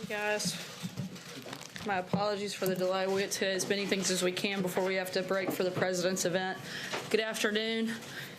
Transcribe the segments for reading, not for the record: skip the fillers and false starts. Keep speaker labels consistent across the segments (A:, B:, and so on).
A: Guys, my apologies for the delay. We'll get to as many things as we can before we have to break for the President's event. Good afternoon.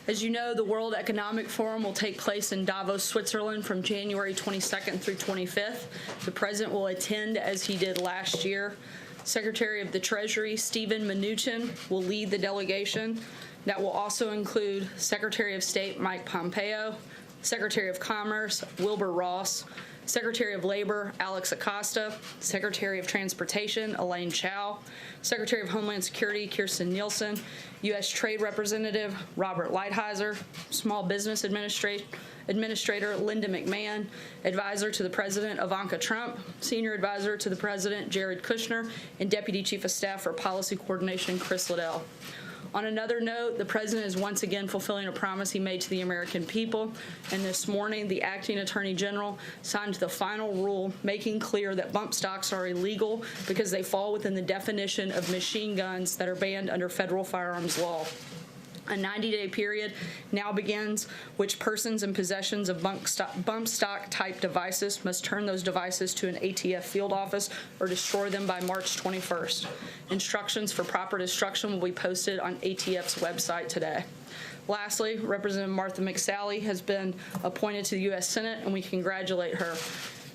A: As you know, the World Economic Forum will take place in Davos, Switzerland from January 22nd through 25th. The President will attend as he did last year. Secretary of the Treasury, Steven Mnuchin, will lead the delegation. That will also include Secretary of State Mike Pompeo, Secretary of Commerce Wilbur Ross, Secretary of Labor Alex Acosta, Secretary of Transportation Elaine Chao, Secretary of Homeland Security Kirstjen Nielsen, U.S. Trade Representative Robert Lighthizer, Small Business Administrator Linda McMahon, Advisor to the President Ivanka Trump, Senior Advisor to the President Jared Kushner, and Deputy Chief of Staff for Policy Coordination Chris Liddell. On another note, the President is once again fulfilling a promise he made to the American people, and this morning the Acting Attorney General signed the final rule making clear that bump stocks are illegal because they fall within the definition of machine guns that are banned under federal firearms law. A 90-day period now begins, which persons in possessions of bump stock type devices must turn those devices to an ATF field office or destroy them by March 21st. Instructions for proper destruction will be posted on ATF's website today. Lastly, Representative Martha McSally has been appointed to the U.S. Senate, and we congratulate her.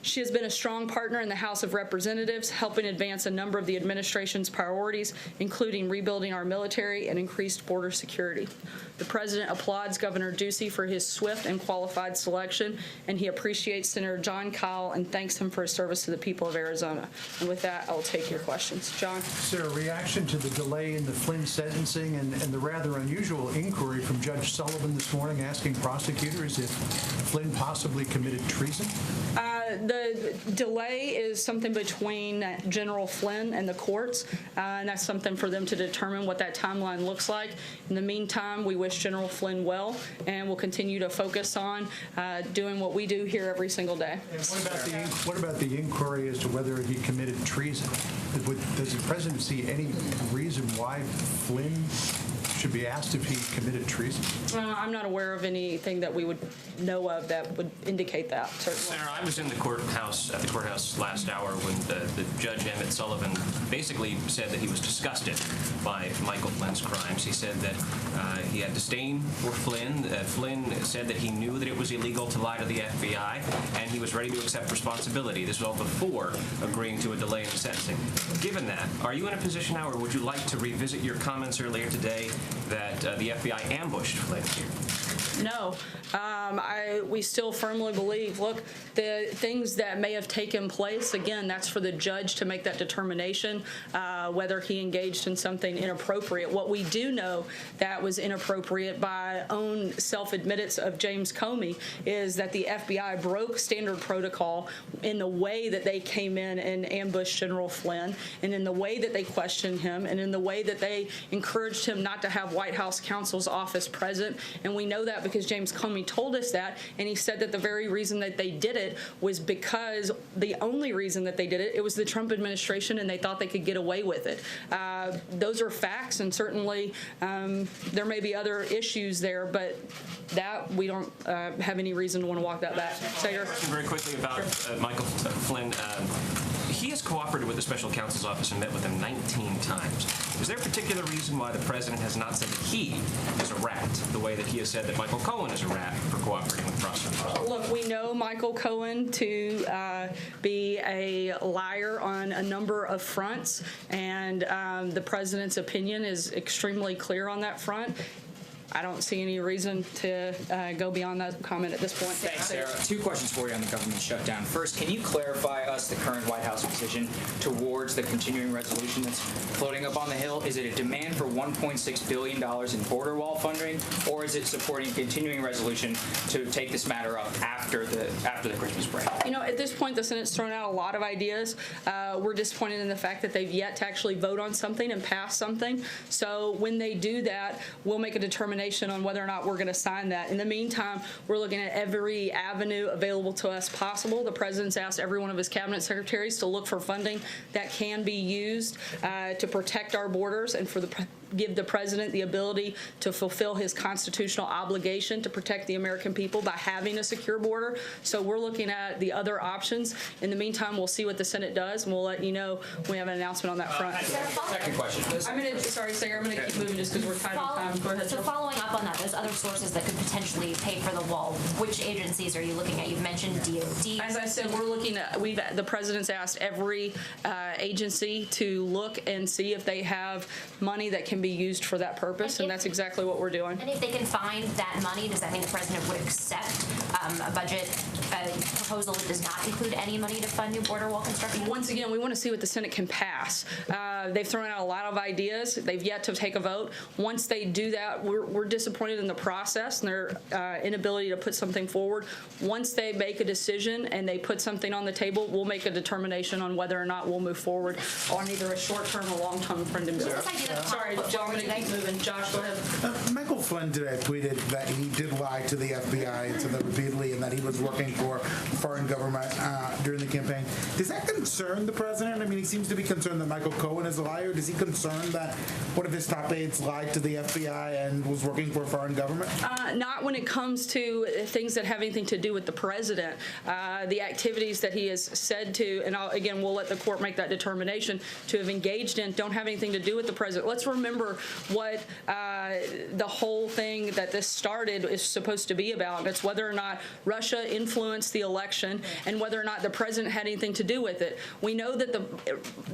A: She has been a strong partner in the House of Representatives, helping advance a number of the administration's priorities, including rebuilding our military and increased border security. The President applauds Governor Ducey for his swift and qualified selection, and he appreciates Senator John Kyle and thanks him for his service to the people of Arizona. And with that, I will take your questions. John?
B: Sir, a reaction to the delay in the Flynn sentencing and the rather unusual inquiry from Judge Sullivan this morning asking prosecutors if Flynn possibly committed treason?
A: The delay is something between General Flynn and the courts, and that's something for them to determine what that timeline looks like. In the meantime, we wish General Flynn well, and we'll continue to focus on doing what we do here every single day.
B: And what about the inquiry as to whether he committed treason? Does the President see any reason why Flynn should be asked if he committed treason?
A: I'm not aware of anything that we would know of that would indicate that, certainly.
C: Senator, I was in the courthouse last hour when the Judge Emmett Sullivan basically said that he was disgusted by Michael Flynn's crimes. He said that he had disdain for Flynn. Flynn said that he knew that it was illegal to lie to the FBI, and he was ready to accept responsibility. This was all before agreeing to a delay in sentencing. Given that, are you in a position now, or would you like to revisit your comments earlier today that the FBI ambushed Flynn here?
A: No. We still firmly believe, look, the things that may have taken place, again, that's for the judge to make that determination whether he engaged in something inappropriate. What we do know that was inappropriate by own self-admittance of James Comey is that the FBI broke standard protocol in the way that they came in and ambushed General Flynn, and in the way that they questioned him, and in the way that they encouraged him not to have White House counsel's office present. And we know that because James Comey told us that, and he said that the very reason that they did it was because the only reason that they did it, it was the Trump administration, and they thought they could get away with it. Those are facts, and certainly there may be other issues there, but that we don't have any reason to want to walk that back. Senator?
C: Very quickly about Michael Flynn. He has cooperated with the special counsel's office and met with him 19 times. Is there a particular reason why the president has not said that he is a rat, the way that he has said that Michael Cohen is a rat for cooperating with prosecutors?
A: Look, we know Michael Cohen to be a liar on a number of fronts, and the president's opinion is extremely clear on that front. I don't see any reason to go beyond that comment at this point.
D: Thanks, Sarah. Two questions for you on the government shutdown. First, can you clarify us the current White House position towards the continuing resolution that's floating up on the Hill? Is it a demand for $1.6 billion in border wall funding, or is it supporting continuing resolution to take this matter up after the Christmas break?
A: You know, at this point, the Senate's thrown out a lot of ideas. We're disappointed in the fact that they've yet to actually vote on something and pass something. So when they do that, we'll make a determination on whether or not we're going to sign that. In the meantime, we're looking at every avenue available to us possible. The president's asked every one of his cabinet secretaries to look for funding that can be used to protect our borders and for the give the president the ability to fulfill his constitutional obligation to protect the American people by having a secure border. So we're looking at the other options. In the meantime, we'll see what the Senate does, and we'll let you know when we have an announcement on that front.
D: Second question.
A: Sorry, Sarah, I'm going to keep moving just because we're tight on time. Go ahead.
E: So following up on that, there's other sources that could potentially pay for the wall. Which agencies are you looking at? You've mentioned DOD.
A: As I said, we're looking at, the president's asked every agency to look and see if they have money that can be used for that purpose, and that's exactly what we're doing.
E: And if they can find that money, does that mean the president would accept a budget proposal that does not include any money to fund new border wall construction?
A: Once again, we want to see what the Senate can pass. They've thrown out a lot of ideas. They've yet to take a vote. Once they do that, we're disappointed in the process and their inability to put something forward. Once they make a decision and they put something on the table, we'll make a determination on whether or not we'll move forward on either a short-term or long-term friend bill. Sorry, Joe, I'm going to keep moving. Josh, go ahead.
F: Michael Flynn today tweeted that he did lie to the FBI and to them repeatedly, and that he was working for foreign government during the campaign. Does that concern the president? I mean, he seems to be concerned that Michael Cohen is a liar. Does he concern that one of his top aides lied to the FBI and was working for a foreign government?
A: Not when it comes to things that have anything to do with the president. The activities that he has said to, and again, we'll let the court make that determination, to have engaged in don't have anything to do with the president. Let's remember what the whole thing that this started is supposed to be about. And it's whether or not Russia influenced the election and whether or not the president had anything to do with it. We know that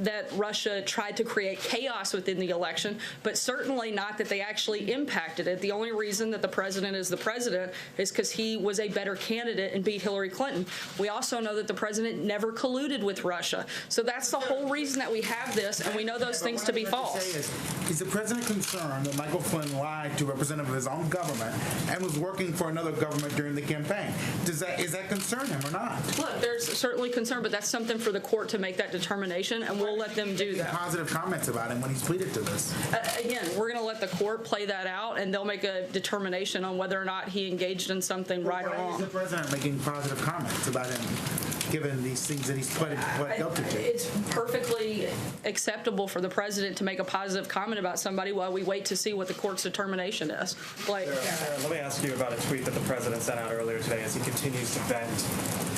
A: that Russia tried to create chaos within the election, but certainly not that they actually impacted it. The only reason that the president is the president is because he was a better candidate and beat Hillary Clinton. We also know that the president never colluded with Russia. So that's the whole reason that we have this, and we know those things to be false.
F: Is the president concerned that Michael Flynn lied to a representative of his own government and was working for another government during the campaign? Is that concern him or not?
A: Look, there's certainly concern, but that's something for the court to make that determination, and we'll let them do that.
F: Positive comments about him when he's pleaded to this.
A: Again, we're going to let the court play that out, and they'll make a determination on whether or not he engaged in something right or
F: Why is
A: wrong.
F: the president making positive comments about him, given these things that he's pled guilty to?
A: It's perfectly acceptable for the president to make a positive comment about somebody while we wait to see what the court's determination is. Blake.
G: Sarah, let me ask you about a tweet that the president sent out earlier today as he continues to vent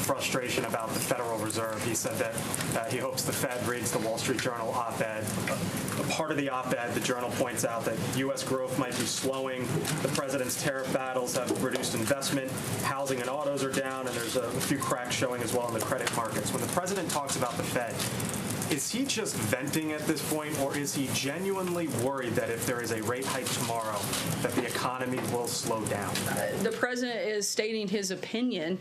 G: frustration about the Federal Reserve. He said that he hopes the Fed reads the Wall Street Journal op-ed. A part of the op-ed, the Journal points out that U.S. growth might be slowing. The president's tariff battles have reduced investment. Housing and autos are down, and there's a few cracks showing as well in the credit markets. When the president talks about the Fed, is he just venting at this point, or is he genuinely worried that if there is a rate hike tomorrow, that the economy will slow down?
A: The president is stating his opinion,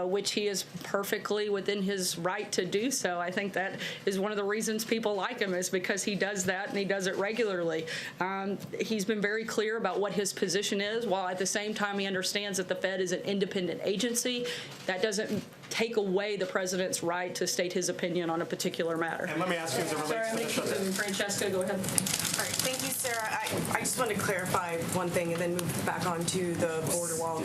A: which he is perfectly within his right to do so. I think that is one of the reasons people like him, is because he does that and he does it regularly. He's been very clear about what his position is, while at the same time he understands that the Fed is an independent agency. That doesn't take away the president's right to state his opinion on a particular matter.
G: And let me ask you as it
A: Sorry,
G: relates
A: I'm
G: to
A: going to
G: the
A: keep moving. Francesca, go ahead.
H: All right, thank you, Sarah. I just want to clarify one thing and then move back on to the border wall.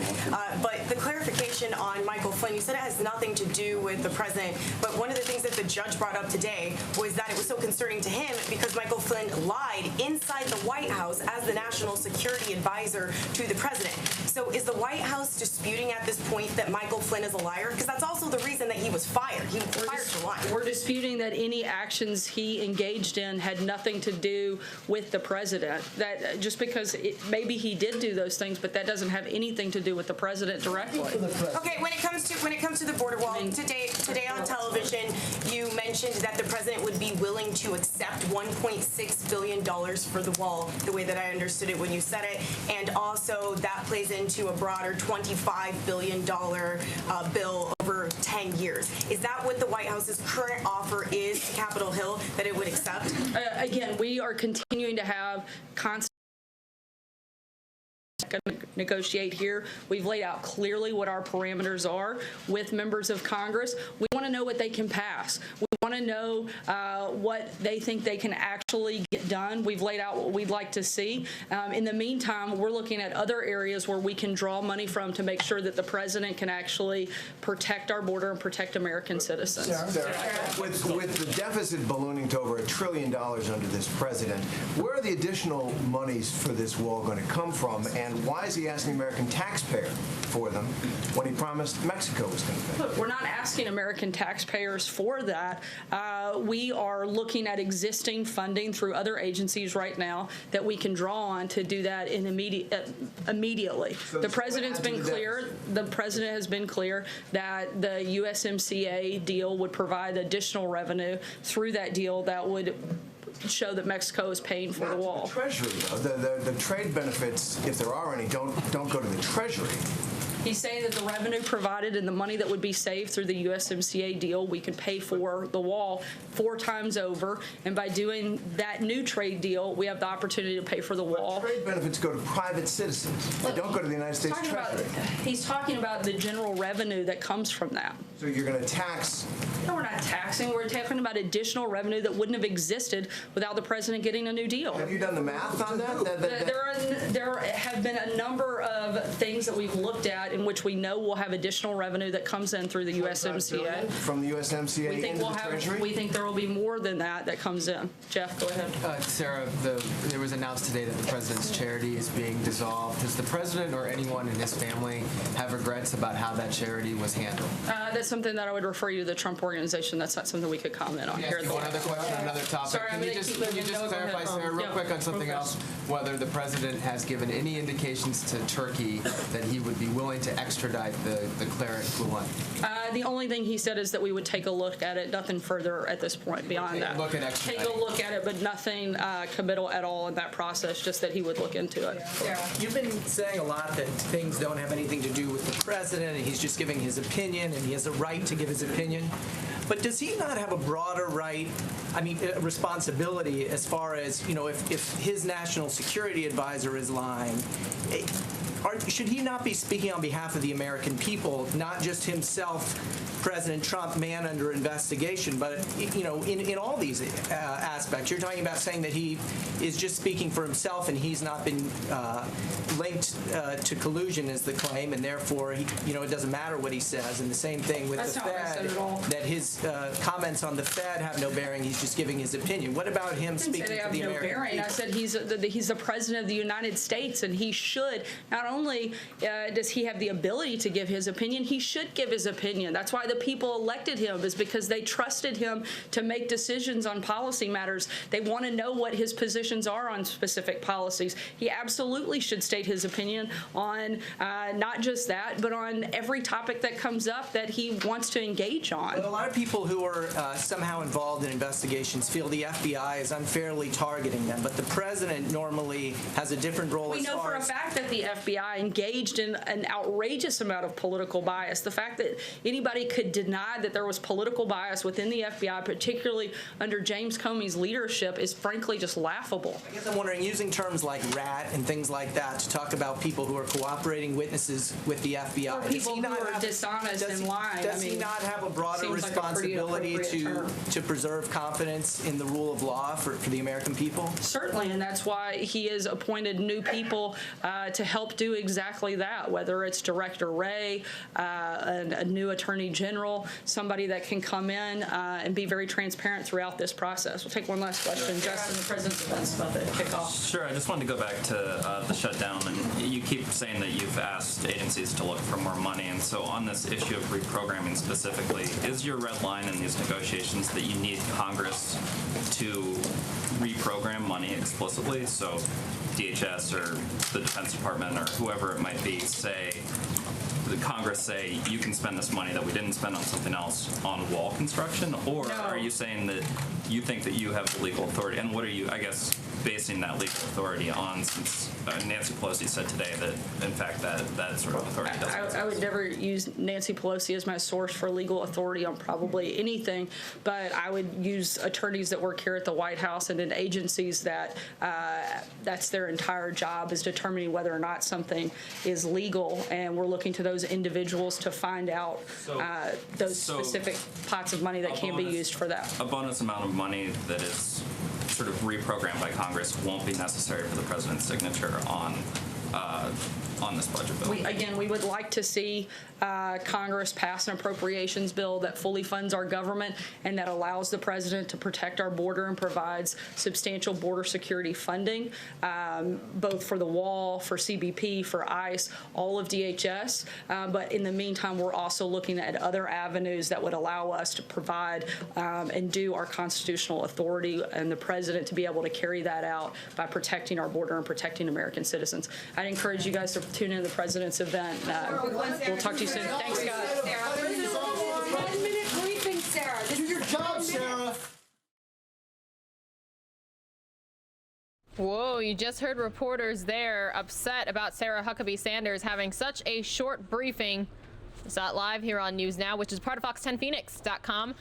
H: But the clarification on Michael Flynn, you said it has nothing to do with the president, but one of the things that the judge brought up today was that it was so concerning to him because Michael Flynn lied inside the White House as the national security advisor to the president. So is the White House disputing at this point that Michael Flynn is a liar? Because that's also the reason that he was fired. He was fired for lying.
A: We're disputing that any actions he engaged in had nothing to do with the president. That just because maybe he did do those things, but that doesn't have anything to do with the president directly.
H: Okay, when it comes to the border wall, today on television, you mentioned that the president would be willing to accept $1.6 billion for the wall, the way that I understood it when you said it, and also that plays into a broader $25 billion bill over 10 years. Is that what the White House's current offer is to Capitol Hill, that it would accept?
A: Again, we are continuing to have constant negotiate here. We've laid out clearly what our parameters are with members of Congress. We want to know what they can pass. We want want to know what they think they can actually get done. We've laid out what we'd like to see. In the meantime, we're looking at other areas where we can draw money from to make sure that the president can actually protect our border and protect American citizens.
I: With the deficit ballooning to over $1 trillion under this president, where are the additional monies for this wall going to come from, and why is he asking the American taxpayer for them when he promised Mexico was going to pay?
A: Look, we're not asking American taxpayers for that. We are looking at existing funding through other agencies right now that we can draw on to do that immediately.
I: So
A: the president's been clear. The president has been clear that the USMCA deal would provide additional revenue through that deal that would show that Mexico is paying for the wall.
I: The Treasury, though, the trade benefits, if there are any, don't go to the Treasury.
A: He's saying that the revenue provided and the money that would be saved through the USMCA deal, we could pay for the wall 4 times over. And by doing that new trade deal, we have the opportunity to pay for the wall.
I: But trade benefits go to private citizens. They don't go to the United States Treasury.
A: He's talking about the general revenue that comes from that.
I: So you're going to tax?
A: No, we're not taxing. We're talking about additional revenue that wouldn't have existed without the president getting a new deal.
I: Have you done the math on that?
A: There have been a number of things that we've looked at in which we know we'll have additional revenue that comes in through the USMCA.
I: From the USMCA into the Treasury?
A: We think there will be more than that comes in. Jeff, go ahead.
J: Sarah, there was announced today that the president's charity is being dissolved. Does the president or anyone in his family have regrets about how that charity was handled?
A: That's something that I would refer you to the Trump organization. That's not something we could comment on here.
J: One other question, another topic.
A: Sorry,
J: Can you just clarify, Sarah, real quick on something else, whether the president has given any indications to Turkey that he would be willing to extradite the cleric Flynn?
A: The only thing he said is that we would take a look at it. Nothing further at this point beyond that. Take a look at it, but nothing committal at all in that process, just that he would look into it.
K: You've been saying a lot that things don't have anything to do with the president, and he's just giving his opinion, and he has a right to give his opinion. But does he not have a broader right, responsibility as far as, if his national security advisor is lying, should he not be speaking on behalf of the American people, not just himself, President Trump, man under investigation, but in all these aspects? You're talking about saying that he is just speaking for himself and he's not been linked to collusion, is the claim, and therefore it doesn't matter what he says. And the same thing with the Fed, that his comments on the Fed have no bearing. He's just giving his opinion. What about him speaking for the American people?
A: I said he's the president of the United States, and he should not only does he have the ability to give his opinion, he should give his opinion. That's why the people elected him, is because they trusted him to make decisions on policy matters. They want to know what his positions are on specific policies. He absolutely should state his opinion on not just that, but on every topic that comes up that he wants to engage on.
K: But a lot of people who are somehow involved in investigations feel the FBI is unfairly targeting them, but the president normally has a different role.
A: We know for a fact that the FBI engaged in an outrageous amount of political bias. The fact that anybody could deny that there was political bias within the FBI, particularly under James Comey's leadership, is frankly just laughable.
K: I guess I'm wondering, using terms like rat and things like that to talk about people who are cooperating witnesses with the FBI.
A: Or people who are dishonest and lying.
K: Does he not have a broader responsibility to preserve confidence in the rule of law for the American people?
A: Certainly, and that's why he has appointed new people to help do exactly that, whether it's Director Wray, a new Attorney General, somebody that can come in and be very transparent throughout this process. We'll take one last question. Justin, the President's events about the kickoff.
L: Sure. I just wanted to go back to the shutdown. And you keep saying that you've asked agencies to look for more money. And so on this issue of reprogramming specifically, is your red line in these negotiations that you need Congress to reprogram money explicitly? So DHS or the Defense Department or whoever it might be the Congress say you can spend this money that we didn't spend on something else on wall construction? Or are you saying that you think that you have the legal authority? And what are you, I guess, basing that legal authority on, since Nancy Pelosi said today that, in fact, that sort of authority doesn't
A: I would never use Nancy Pelosi as my source for legal authority on probably anything, but I would use attorneys that work here at the White House and in agencies that that's their entire job, is determining whether or not something is legal, and we're looking to those those individuals to find out those specific pots of money that can be used for that.
L: A bonus amount of money that is sort of reprogrammed by Congress won't be necessary for the president's signature on this budget bill.
A: We would like to see Congress pass an appropriations bill that fully funds our government and that allows the president to protect our border and provides substantial border security funding, both for the wall, for CBP, for ICE, all of DHS. But in the meantime, we're also looking at other avenues that would allow us to provide and do our constitutional authority and the president to be able to carry that out by protecting our border and protecting American citizens. I'd encourage you guys to tune in to the president's event. We'll talk to you soon. Thanks, guys.
M: 1-minute briefing, Sarah. Do your job, Sarah.
N: Whoa, you just heard reporters there upset about Sarah Huckabee Sanders having such a short briefing. It's not live here on News Now, which is part of Fox10Phoenix.com.